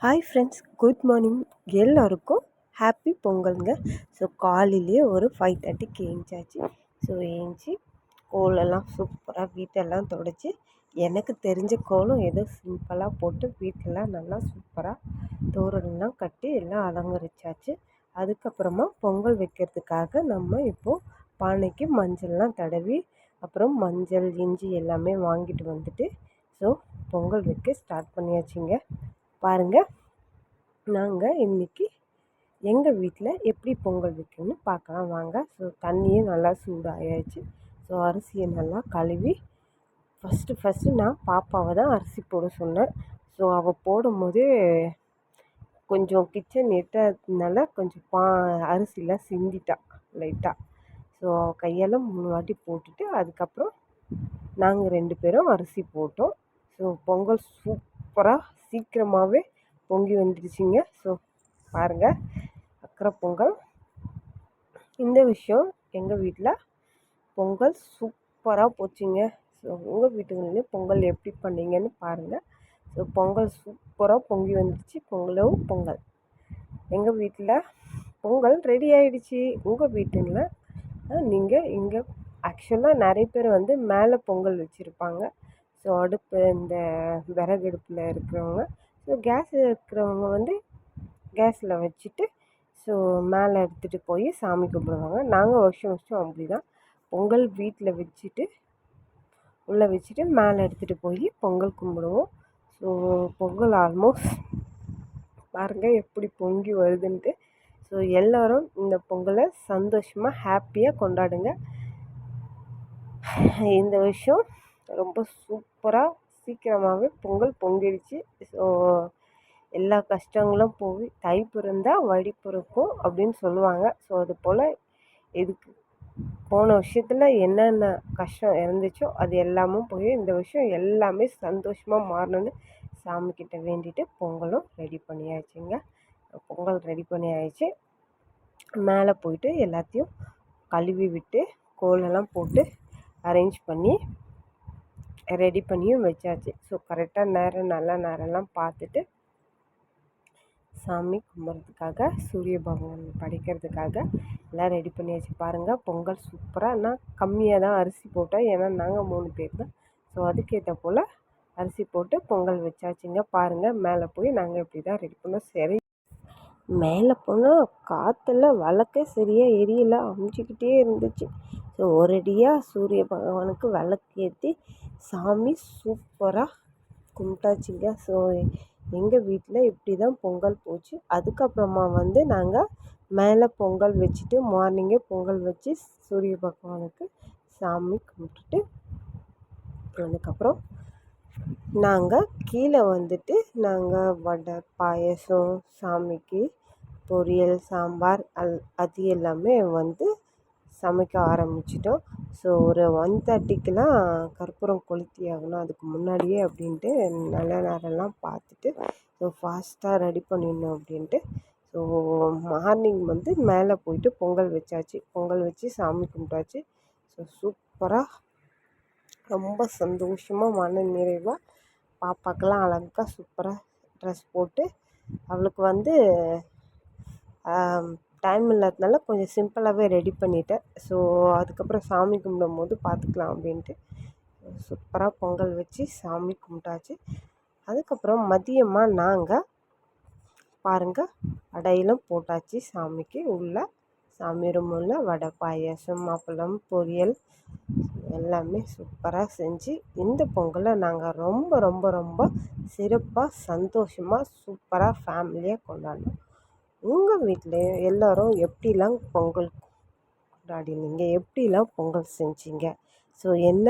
Hi friends, good morning. எல்லோருக்கும் happy பொங்கலுங்க. So காலையிலேயே ஒரு 5:30க்கு ஏஞ்சாச்சு. ஸோ ஏஞ்சி கோலெல்லாம் சூப்பராக வீட்டெல்லாம் துடைச்சி, எனக்கு தெரிஞ்ச கோலம் ஏதோ சிம்பிளாக போட்டு வீட்டெல்லாம் நல்லா சூப்பராக தோரணம்லாம் கட்டி எல்லாம் அலங்கரிச்சாச்சு. அதுக்கப்புறமா பொங்கல் வைக்கிறதுக்காக நம்ம இப்போது பானைக்கு மஞ்சள்லாம் தடவி, அப்புறம் மஞ்சள் இஞ்சி எல்லாமே வாங்கிட்டு வந்துட்டு ஸோ பொங்கல் வைக்க ஸ்டார்ட் பண்ணியாச்சுங்க. பாருங்கள், நாங்கள் இன்றைக்கி எங்கள் வீட்டில் எப்படி பொங்கல் வைக்கணும்னு பார்க்கலாம் வாங்க. ஸோ தண்ணியும் நல்லா சூடாகிடுச்சு. ஸோ அரிசியை நல்லா கழுவி ஃபஸ்ட்டு நான் பாப்பாவை தான் அரிசி போட சொன்னேன். ஸோ அவள் போடும்போது கொஞ்சம் கிச்சன் எட்டாததுனால கொஞ்சம் அரிசிலாம் சிந்திட்டா லைட்டாக. ஸோ அவள் கையால் 3 வாட்டி போட்டுட்டு அதுக்கப்புறம் நாங்கள் 2 பேரும் அரிசி போட்டோம். ஸோ பொங்கல் சூப்பராக சீக்கிரமாகவே பொங்கி வந்துடுச்சிங்க. ஸோ பாருங்கள், அக்கறை பொங்கல். இந்த விஷயம் எங்கள் வீட்டில் பொங்கல் சூப்பராக போச்சுங்க. ஸோ உங்கள் வீட்டுங்களையும் பொங்கல் எப்படி பண்ணீங்கன்னு பாருங்கள். ஸோ பொங்கல் சூப்பராக பொங்கி வந்துடுச்சு. பொங்கல் எங்கள் வீட்டில் பொங்கல் ரெடி ஆகிடுச்சி. உங்கள் வீட்டுங்களில் நீங்கள் இங்கே ஆக்சுவலாக நிறைய பேர் மேலே பொங்கல் வச்சுருப்பாங்க. ஸோ அடுப்பு இந்த விறகு அடுப்பில் இருக்கிறவங்க, ஸோ கேஸ் இருக்கிறவங்க கேஸில் வச்சுட்டு ஸோ மேலே எடுத்துகிட்டு போய் சாமி கும்பிடுவாங்க. நாங்கள் வருஷம் அப்படி தான் பொங்கல் வீட்டில் வச்சுட்டு உள்ளே வச்சுட்டு மேலே எடுத்துகிட்டு போய் பொங்கல் கும்பிடுவோம். ஸோ பொங்கல் ஆல்மோஸ்ட் பாருங்கள் எப்படி பொங்கி வருதுன்ட்டு. ஸோ எல்லோரும் இந்த பொங்கலை சந்தோஷமாக ஹாப்பியாக கொண்டாடுங்க. இந்த விஷயம் ரொம்ப சூப்பராக சீக்கிரமாகவே பொங்கல் பொங்கிடுச்சு. ஸோ எல்லா கஷ்டங்களும் போய் தை பிறந்தால் வழி பிறக்கும் அப்படின்னு சொல்லுவாங்க. ஸோ அது போல் இதுக்கு போன விஷயத்தில் என்னென்ன கஷ்டம் இருந்துச்சோ அது எல்லாமும் போய் இந்த விஷயம் எல்லாமே சந்தோஷமாக மாறணுன்னு சாமிக்கிட்ட வேண்டிட்டு பொங்கலும் ரெடி பண்ணியாச்சுங்க. பொங்கல் ரெடி பண்ணி ஆயிடுச்சு. மேலே போயிட்டு எல்லாத்தையும் கழுவி விட்டு கோலெல்லாம் போட்டு அரேஞ்ச் பண்ணி ரெடி பண்ணியும் வச்சாச்சு. ஸோ கரெக்டாக நல்ல நேரம்லாம் பார்த்துட்டு சாமி கும்பிட்றதுக்காக சூரிய பகவான் படைக்கிறதுக்காக எல்லாம் ரெடி பண்ணியாச்சு. பாருங்கள், பொங்கல் சூப்பராக. நான் கம்மியாக தான் அரிசி போட்டேன், ஏன்னா நாங்கள் 3 பேர் தான். ஸோ அதுக்கேற்ற போல் அரிசி போட்டு பொங்கல் வச்சாச்சுங்க. பாருங்கள், மேலே போய் நாங்கள் இப்படி தான் ரெடி பண்ணோம். சரி, மேலே போனால் காற்றுல விளக்கே சரியாக எரியல, அமுச்சிக்கிட்டே இருந்துச்சு. ஸோ ஒரடியாக சூரிய பகவானுக்கு விளக்கேற்றி சாமி சூப்பராக கும்பிட்டாச்சுங்க. ஸோ எங்கள் வீட்டில் இப்படி தான் பொங்கல் போச்சு. அதுக்கப்புறமா நாங்கள் மேலே பொங்கல் வச்சுட்டு மார்னிங்கே பொங்கல் வச்சு சூரிய பகவானுக்கு சாமி கும்பிட்டுட்டு அதுக்கப்புறம் நாங்கள் கீழே நாங்கள் வடை பாயசம் சாமிக்கு பொரியல் சாம்பார் அது எல்லாமே சமைக்க ஆரம்பிச்சிட்டோம். ஸோ ஒரு 1:30க்கெலாம் கற்பூரம் கொளுத்தி ஆகணும், அதுக்கு முன்னாடியே அப்படின்ட்டு நல்ல நேரம்லாம் பார்த்துட்டு ஸோ ஃபாஸ்ட்டாக ரெடி பண்ணிடணும் அப்படின்ட்டு ஸோ மார்னிங் மேலே போயிட்டு பொங்கல் வச்சாச்சு. பொங்கல் வச்சு சாமி கும்பிட்டாச்சு. ஸோ சூப்பராக ரொம்ப சந்தோஷமாக மன நிறைவாக பாப்பாக்கெல்லாம் அழகாக சூப்பராக ட்ரெஸ் போட்டு அவளுக்கு டைம் இல்லாததுனால கொஞ்சம் சிம்பிளாகவே ரெடி பண்ணிட்டேன். ஸோ அதுக்கப்புறம் சாமி கும்பிடும்போது பார்த்துக்கலாம் அப்படின்ட்டு சூப்பராக பொங்கல் வச்சு சாமி கும்பிட்டாச்சு. அதுக்கப்புறம் மதியமாக நாங்கள் பாருங்கள் வடையெல்லாம் போட்டாச்சு சாமிக்கு. உள்ள சாமி ரூமில் வடை பாயாசம் அப்பளம் பொரியல் எல்லாமே சூப்பராக செஞ்சு இந்த பொங்கலை நாங்கள் ரொம்ப ரொம்ப ரொம்ப சிறப்பாக சந்தோஷமாக சூப்பராக ஃபேமிலியாக கொண்டாடினோம். உங்கள் வீட்டில் எல்லோரும் எப்படிலாம் பொங்கல் கொண்டாடினீங்க, எப்படிலாம் பொங்கல் செஞ்சீங்க, ஸோ என்ன